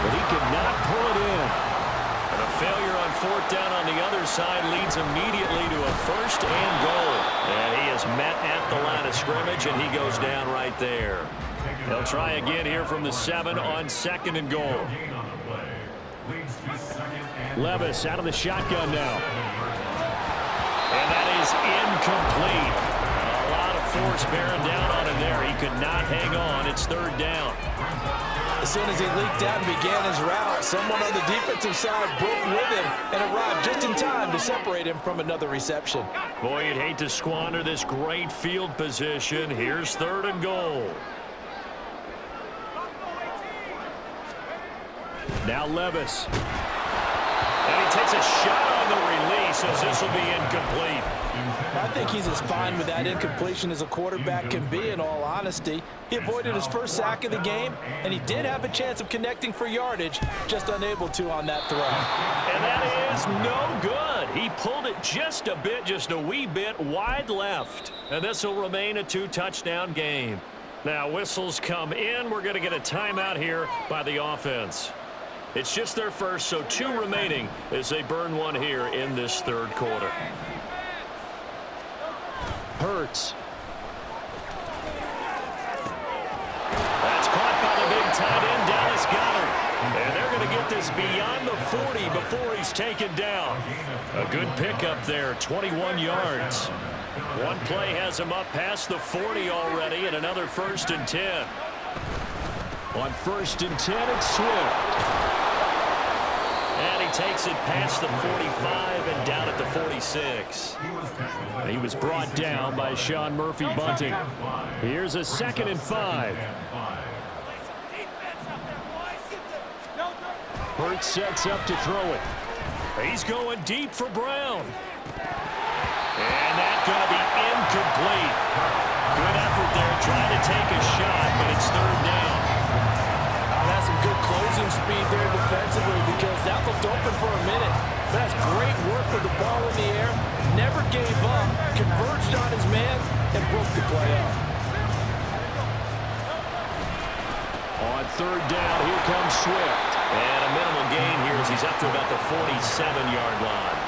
but he could not pull it in. And a failure on fourth down on the other side leads immediately to a first and goal. And he is met at the line of scrimmage, and he goes down right there. They'll try again here from the 7 on second and goal. Levis out of the shotgun now. And that is incomplete. A lot of force bearing down on him there. He could not hang on. It's third down. As soon as he leaked out and began his route, someone on the defensive side broke with him and arrived just in time to separate him from another reception. Boy, you'd hate to squander this great field position. Here's third and goal. Now Levis. And he takes a shot on the release as this will be incomplete. I think he's as fine with that incompletion as a quarterback can be, in all honesty. He avoided his first sack of the game, and he did have a chance of connecting for yardage, just unable to on that throw. And that is no good. He pulled it just a bit, just a wee bit wide left. And this will remain a 2-touchdown game. Now whistles come in. We're going to get a timeout here by the offense. It's just their first, so 2 remaining as they burn one here in this third quarter. Hurts. That's caught by the big tight end, Dallas Goedert. And they're going to get this beyond the 40 before he's taken down. A good pickup there, 21 yards. One play has him up past the 40 already, and another 1st and 10. On 1st and 10, it's Swift. And he takes it past the 45 and down at the 46. He was brought down by Sean Murphy-Bunting. Here's a 2nd and 5. Hurts sets up to throw it. He's going deep for Brown. And that's going to be incomplete. Good effort there, trying to take a shot, but it's third down. That's some good closing speed there defensively, because that looked open for a minute. That's great work with the ball in the air. Never gave up, converged on his man, and broke the play up. On third down, here comes Swift. And a minimal gain here as he's up to about the 47-yard line.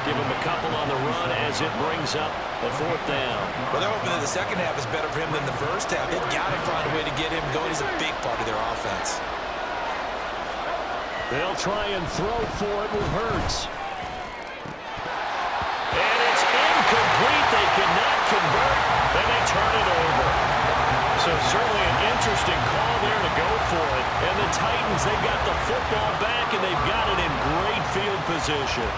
Give him a couple on the run as it brings up the 4th down. Well, they're hoping that the second half is better for him than the first half. They've got to find a way to get him going. He's a big part of their offense. They'll try and throw for it with Hurts. And it's incomplete. They cannot convert, and they turn it over. So certainly an interesting call there to go for it. And the Titans, they've got the football back, and they've got it in great field position.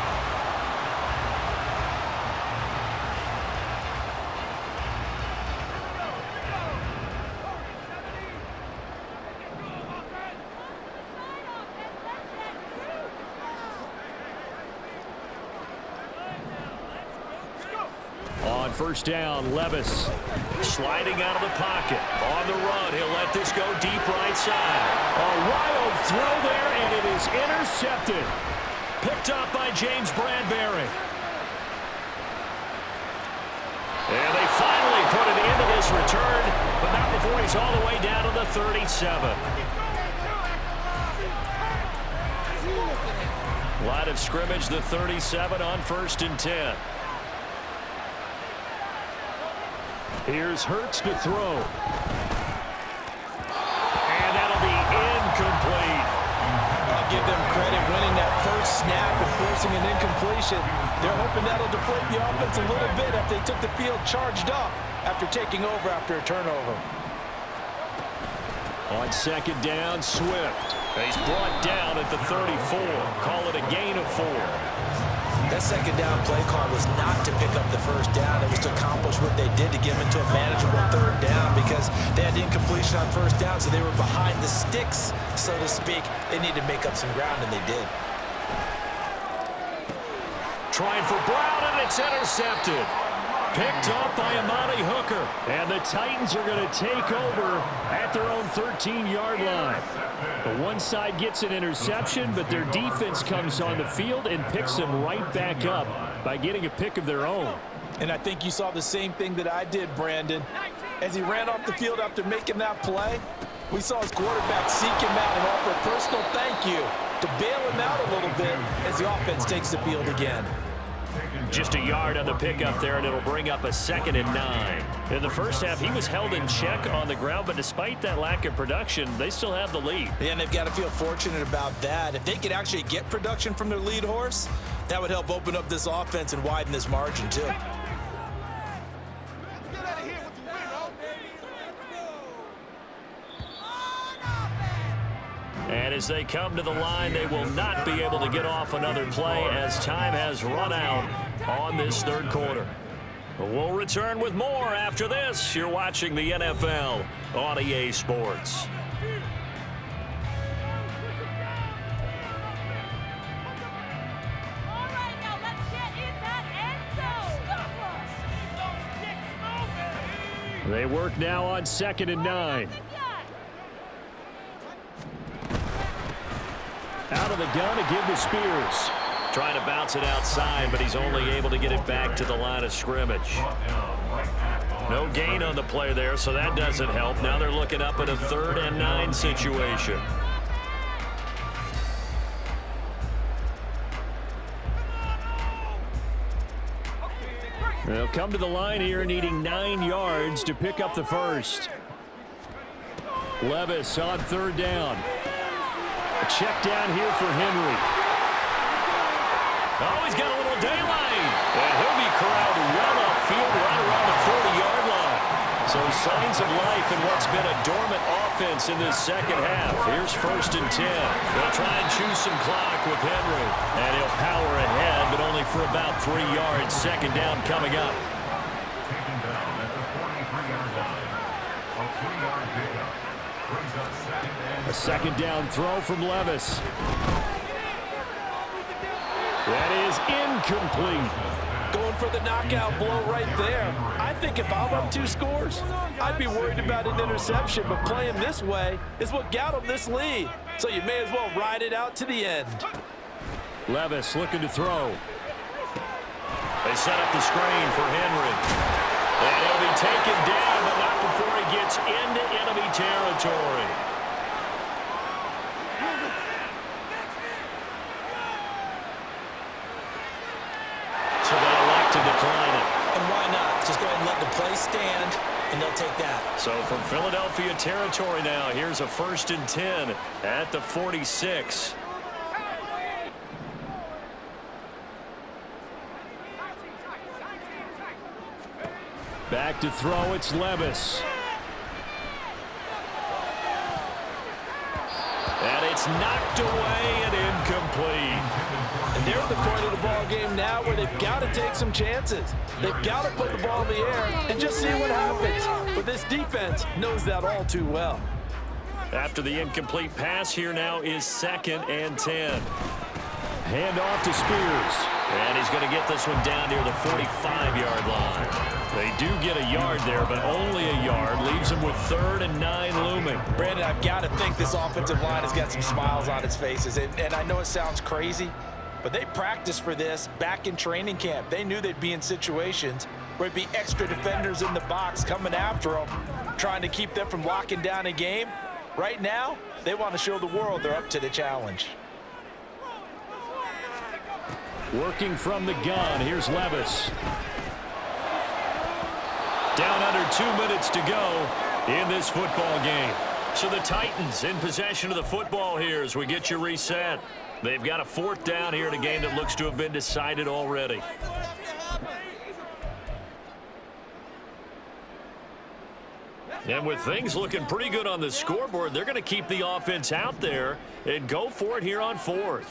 On first down, Levis sliding out of the pocket. On the run, he'll let this go deep right side. A wild throw there, and it is intercepted. Picked up by James Bradbury. And they finally put it into this return, but not before he's all the way down to the 37. Line of scrimmage, the 37 on 1st and 10. Here's Hurts to throw. And that'll be incomplete. I'll give them credit winning that first snap and forcing an incompletion. They're hoping that'll deflate the offense a little bit after they took the field charged up after taking over after a turnover. On 2nd down, Swift. He's brought down at the 34. Call it a gain of 4. That 2nd down play call was not to pick up the first down. It was to accomplish what they did to get them into a manageable 3rd down, because they had incompletion on 1st down, so they were behind the sticks, so to speak. They needed to make up some ground, and they did. Trying for Brown, and it's intercepted. Picked up by Amani Hooker. And the Titans are going to take over at their own 13-yard line. The one side gets an interception, but their defense comes on the field and picks them right back up by getting a pick of their own. And I think you saw the same thing that I did, Brandon. As he ran off the field after making that play, We saw his quarterback seek him out and offer a personal thank you to bail him out a little bit as the offense takes the field again. Just a yard on the pickup there, and it'll bring up a 2nd and 9. In the first half, he was held in check on the ground, but despite that lack of production, they still have the lead. Yeah, and they've got to feel fortunate about that. If they could actually get production from their lead horse, that would help open up this offense and widen this margin, too. And as they come to the line, they will not be able to get off another play as time has run out on this third quarter. We'll return with more after this. You're watching the NFL on EA Sports. They work now on 2nd and 9. Out of the gun to give to Spears. Trying to bounce it outside, but he's only able to get it back to the line of scrimmage. No gain on the play there, so that doesn't help. Now they're looking up at a 3rd and 9 situation. They'll come to the line here needing 9 yards to pick up the first. Levis on 3rd down. A check down here for Henry. Oh, he's got a little daylight. And he'll be corralled well upfield right around the 40-yard line. So signs of life in what's been a dormant offense in this second half. Here's 1st and 10. They'll try and choose some clock with Henry. And he'll power ahead, but only for about 3 yards. 2nd down coming up. A 2nd down throw from Levis. That is incomplete. Going for the knockout blow right there. I think if I'm up 2 scores, I'd be worried about an interception, but playing this way is what got him this lead. So you may as well ride it out to the end. Levis looking to throw. They set up the screen for Henry. And he'll be taken down, but not before he gets into enemy territory. So they elect to decline it. And why not? Just go ahead and let the play stand, and they'll take that. So from Philadelphia territory now, here's a 1st and 10 at the 46. Back to throw, it's Levis. And it's knocked away and incomplete. And they're at the point of the ball game now where they've got to take some chances. They've got to put the ball in the air and just see what happens. But this defense knows that all too well. After the incomplete pass, here now is 2nd and 10. Hand off to Spears. And he's going to get this one down near the 45-yard line. They do get a yard there, but only a yard. Leaves them with 3rd and 9 looming. Brandon, I've got to think this offensive line has got some smiles on its faces. And I know it sounds crazy, but they practiced for this back in training camp. They knew they'd be in situations where it'd be extra defenders in the box coming after them, trying to keep them from locking down a game. Right now, they want to show the world they're up to the challenge. Working from the gun, here's Levis. Down under 2 minutes to go in this football game. So the Titans in possession of the football here as we get you reset. They've got a 4th down here in a game that looks to have been decided already. And with things looking pretty good on the scoreboard, they're going to keep the offense out there and go for it here on 4th.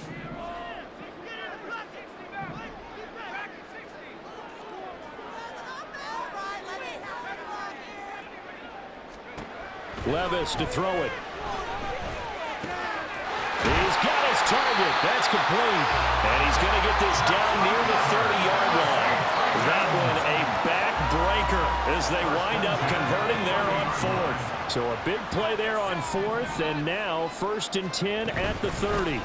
Levis to throw it. He's got his target. That's complete. And he's going to get this down near the 30-yard line. That one a backbreaker as they wind up converting there on 4th. So a big play there on 4th, and now 1st and 10 at the 30.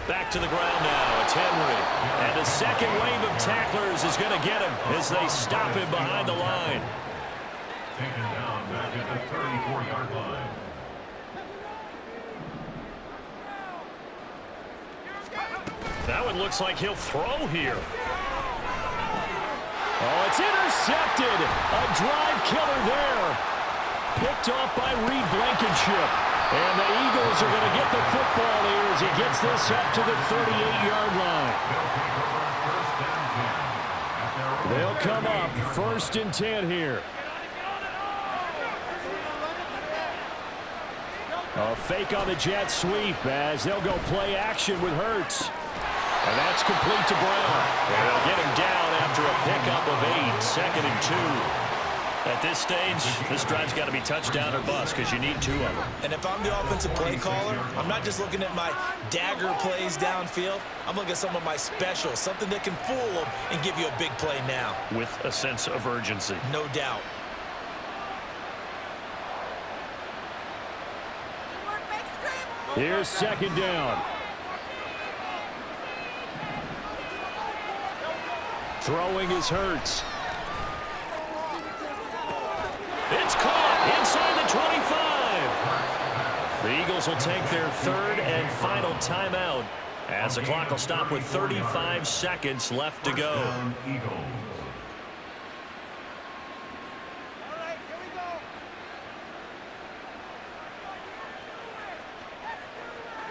Back to the ground now. It's Henry. And a second wave of tacklers is going to get him as they stop him behind the line. Taken down back at the 34-yard line. That one looks like he'll throw here. Oh, it's intercepted. A drive killer there. Picked off by Reed Blankenship. And the Eagles are going to get the football here as he gets this up to the 38-yard line. They'll come up 1st and 10 here. A fake on the jet sweep as they'll go play action with Hurts. And that's complete to Brown. And they'll get him down after a pickup of 8, 2nd and 2. At this stage, this drive's got to be touchdown or bust because you need 2 of them. And if I'm the offensive play caller, I'm not just looking at my dagger plays downfield. I'm looking at some of my specials, something that can fool them and give you a big play now. With a sense of urgency. No doubt. Here's 2nd down. Throwing is Hurts. It's caught inside the 25. The Eagles will take their 3rd and final timeout as the clock will stop with 35 seconds left to go.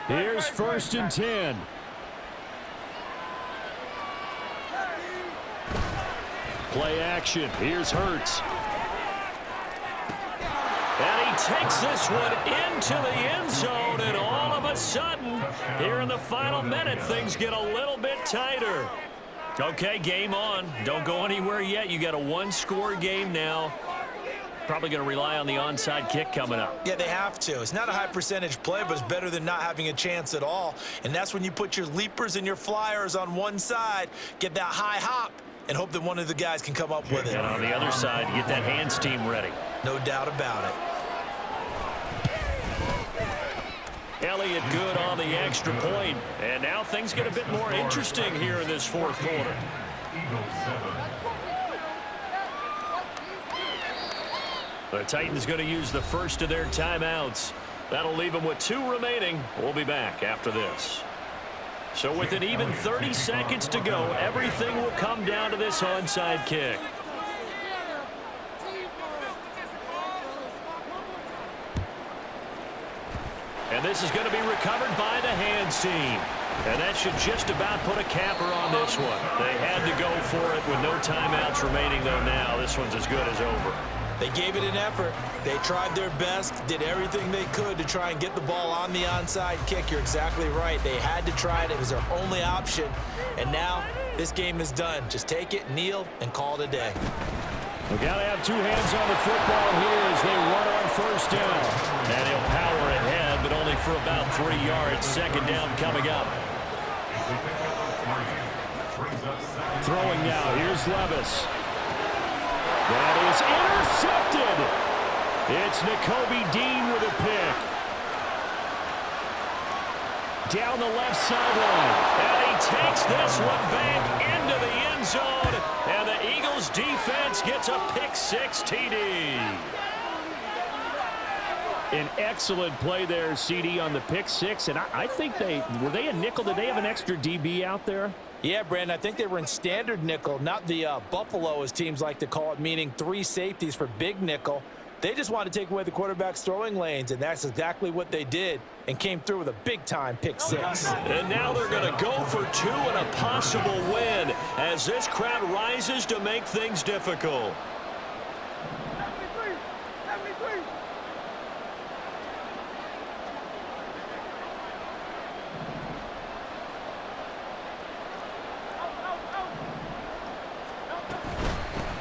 Here's 1st and 10. Play action. Here's Hurts. And he takes this one into the end zone, and all of a sudden, here in the final minute, things get a little bit tighter. Okay, game on. Don't go anywhere yet. You got a 1-score game now. Probably going to rely on the onside kick coming up. Yeah, they have to. It's not a high percentage play, but it's better than not having a chance at all. And that's when you put your leapers and your flyers on one side, get that high hop, and hope that one of the guys can come up with it. And on the other side, get that hands team ready. No doubt about it. Elliott good on the extra point. And now things get a bit more interesting here in this 4th quarter. The Titans going to use the first of their timeouts. That'll leave them with 2 remaining. We'll be back after this. So with an even 30 seconds to go, everything will come down to this onside kick. And this is going to be recovered by the hands team. And that should just about put a capper on this one. They had to go for it with no timeouts remaining, though. Now this one's as good as over. They gave it an effort. They tried their best, did everything they could to try and get the ball on the onside kick. You're exactly right. They had to try it. It was their only option. And now this game is done. Just take it, kneel, and call it a day. We got to have 2 hands on the football here as they run on 1st down. And he'll power ahead, but only for about 3 yards. 2nd down coming up. Throwing now. Here's Levis. That is intercepted. It's Nakobe Dean with a pick. Down the left sideline. And he takes this one back into the end zone. And the Eagles defense gets a pick-6 TD. An excellent play there, CD, on the pick-6. And I think were they a nickel? Did they have an extra DB out there? Yeah, Brandon, I think they were in standard nickel, not the Buffalo, as teams like to call it, meaning 3 safeties for big nickel. They just wanted to take away the quarterback's throwing lanes, and that's exactly what they did and came through with a big-time pick-6. And now they're going to go for 2 and a possible win as this crowd rises to make things difficult.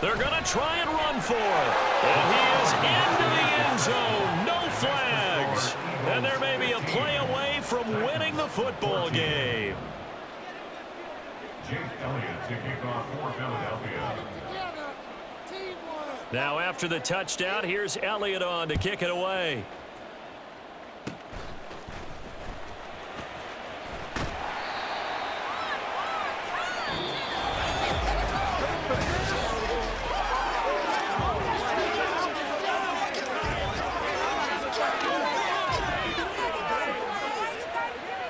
They're going to try and run for it. And he is into the end zone. No flags. And there may be a play away from winning the football game. Now after the touchdown, here's Elliott on to kick it away.